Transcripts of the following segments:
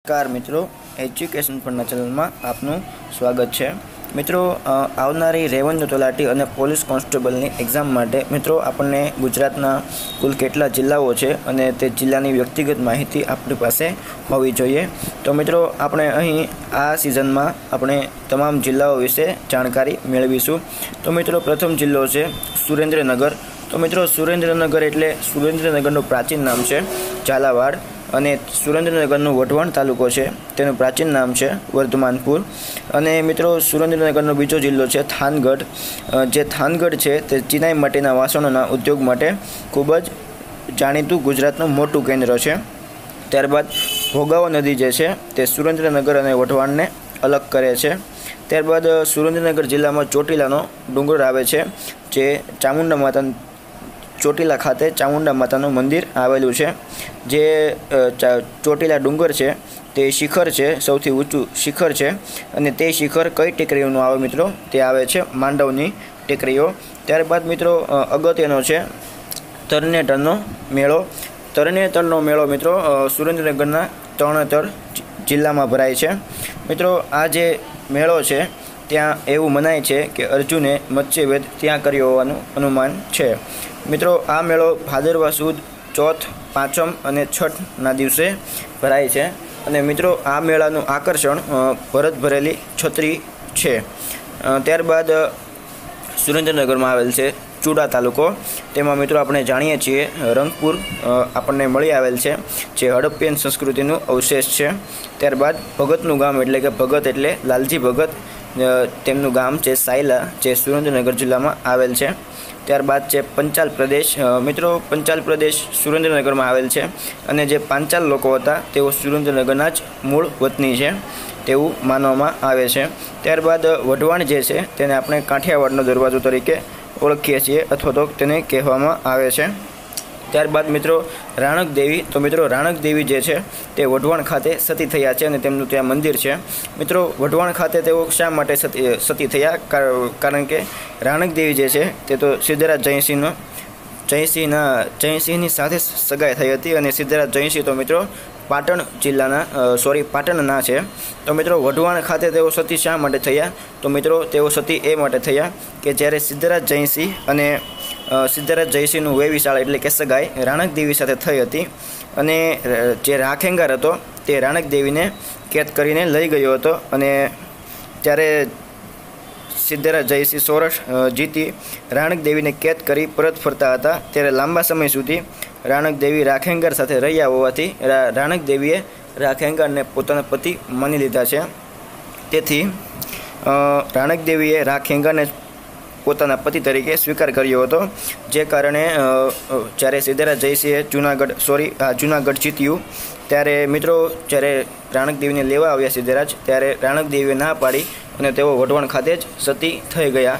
नमस्कार मित्रों, एज्युकेशन फंडना चैनल में आपनु स्वागत है। मित्रों, आवनारी रेवन्यू तलाटी और पोलीस कोन्स्टेबलनी एक्जाम माटे मित्रों आपने गुजरातना कुल केटला जिल्लाओ छे अने ते जिल्लानी व्यक्तिगत माहिती आपणी पासे होवी जोईए। तो मित्रों आपणे अहीं आ सीजन में आपणे तमाम जिल्लाओ विषे जानकारी मेळवीशुं। तो मित्रों प्रथम जिल्लो छे सुरेन्द्रनगर। तो मित्रों सुरेन्द्रनगर एटले सुरेन्द्रनगरनुं प्राचीन नाम छे झालावाड़ अने सुरेन्द्रनगरनो वढवाण तालुको छे तेनुं प्राचीन नाम छे वर्धमानपुर। अने मित्रों सुरेन्द्रनगरनो बीजो जिल्लो छे थानगढ़। जे थानगढ़ छे ते चिनाई माटेना वासणोना उद्योग माटे खूब ज जाणीतुं गुजरातनुं मोटुं केन्द्र छे। त्यारबाद भोगाવો नदी जे छे ते सुरेन्द्रनगर अने वढवाणने अलग करे छे। त्यारबाद सुरेन्द्रनगर जिल्लामां ચોટીલાનો ડુંગર आवे छे जे चामुंडा माता ચોટીલા खाते चामुंडा मातानुं मंदिर आवेलुं छे। जे ચોટીલા डुंगर छे ते शिखर छे, सौथी ऊंचुं शिखर छे अने ते शिखर कई टेकरीओनुं आवे मित्रों ते आवे छे मांडवनी टेकरीओ। त्यारबाद मित्रों अगत्यनो छे तरणेतरनो मेळो। तरणेतरनो मेळो मित्रों सुरेन्द्रनगरना तरणेतर जिल्लामां भराय छे। मित्रों आ जे मेळो छे त्यां एवुं मनाय छे कि अर्जुने मत्स्यवेद त्यां कर्यो होवानुं अनुमान छे। मित्रों आ मेळो भादरवा सुद चौथ, पांचम अने छठना दिवसे भराय छे। अने मित्रों आ मेळानुं आकर्षण भरत भरेली छतरी छे। त्यारबाद सुरेन्द्रनगर में आवेल छे चूड़ा तालुको। तेमां मित्रों आपणे जाणीए छीए रंगपुर आपणे मळी आवेल छे जे हड़प्पियन संस्कृतिनुं अवशेष छे। त्यारबाद भगतनुं गाम एटले के भगत एटले लालजी भगत तेमनुं गाम छे सायला जे सुरेन्द्रनगर जिल्लामां आवेल छे। त्यारबाद छे पंचाल प्रदेश। मित्रों पंचाल प्रदेश सुरेन्द्रनगर में आवेल छे अने जे पांचाल लोको हता तेओ सुरेन्द्रनगरना ज मूळ वतनी छे तेवुं मानवामां आवे छे। त्यारबाद वढवाण जे छे तेने आपणे काठियावाड़नो दरवाजो तरीके ओळखीए छीए अथवा तो तेने कहेवामां आवे छे। त्यारबाद मित्रों राणक देवी। तो मित्रों राणक देवी जे छे ते वढवाण खाते सती थया छे अने तेमनुं त्यां मंदिर छे। मित्रों वढवाण खाते तेओ शा माटे सती थया कारण के राणक देवी जे छे ते तो सिद्धराज जयसिंहनी साथे सगाई थई हती अने सिद्धराज जयसिंह तो मित्रों पाटण जिल्लाना पाटणना छे। तो मित्रों वढवाण खाते तेओ सती शा माटे थया? तो मित्रों तेओ सती ए माटे थया कि ज्यारे सिद्धराज जयसिंह अने सिद्धराज जयसिंहनुं वेविशाळ एटले के सगाई राणक देवी साथे थई हती अने जे राखेंगार हतो ते राणक देवीने कैद करीने लई गयो हतो अने त्यारे सिद्धराज जयसिंह सोरठ जीती राणक देवीने कैद करी परत फरता हता त्यारे लांबा समय सुधी राणक देवी राखेंगार साथे रह्या होवाथी राणक देवीए राखेंगारने पोताना पति मानी लीधा छे। तेथी राणक देवीए राखेंगारने पोताना पति तरीके स्वीकार कर्यो हतो जे कारणे ज्यारे सिद्धराज जयसिंहे जूनागढ़ जीत्युं त्यारे मित्रों ज्यारे राणक देवीने लेवा आव्या सिद्धराज त्यारे राणक देवीए ना पाड़ी अने तेओ वढवाण खाते ज सती थई गया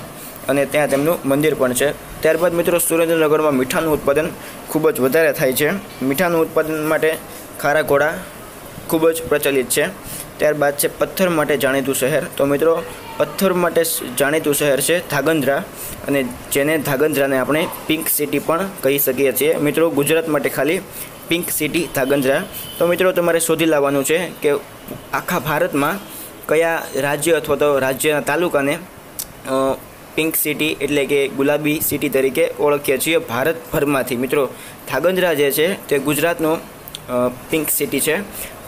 अने त्यां तेमनुं मंदिर पण छे। त्यारबाद मित्रों सुरेन्द्रनगरमां मीठानुं उत्पादन खूब ज वधारे थाय छे। मीठानुं उत्पादन माटे खारा घोड़ा खूब ज प्रचलित छे। त्यारबाद छे पत्थर माटे जाणीतुं शहर। तो मित्रों पत्थर माटे जाणीतुं शहर छे धागंध्रा अने जेने धागंध्राने आपणे पिंक सिटी पण कही सकीए छीए। मित्रों गुजरात माटे खाली पिंक सिटी धागंध्रा। तो मित्रों तमारे शोधी लाववानुं छे कि आखा भारतमां कया राज्य अथवा तो राज्यना तालुकाने पिंक सिटी एटले के गुलाबी सिटी तरीके ओळखीए छीए भारतभरमांथी। मित्रों धागंध्रा जे छे ते गुजरातनुं पिंक सिटी छे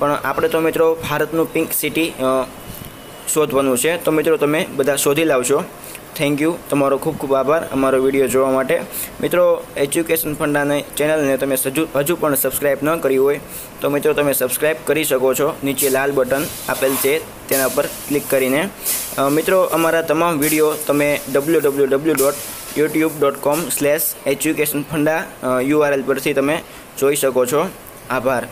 पण आपणे तो मित्रों भारतनुं पिंक सिटी शोधवानुं छे। तो मित्रों तमे बधा शोधी लावशो। थैंक यू, तमारो खूब खूब आभार अमारो विडियो जोवा माटे। मित्रों एज्युकेशन फंडाने चेनलने तमे हजू पण सब्सक्राइब न करी होय तो मित्रों तमे सब्सक्राइब करी शको छो। नीचे लाल बटन आपेल छे तेना पर क्लिक करीने। मित्रों अमारा तमाम विडियो तमे www.youtube.com/educationfunda URL परथी तमे जोई शको छो। आभार।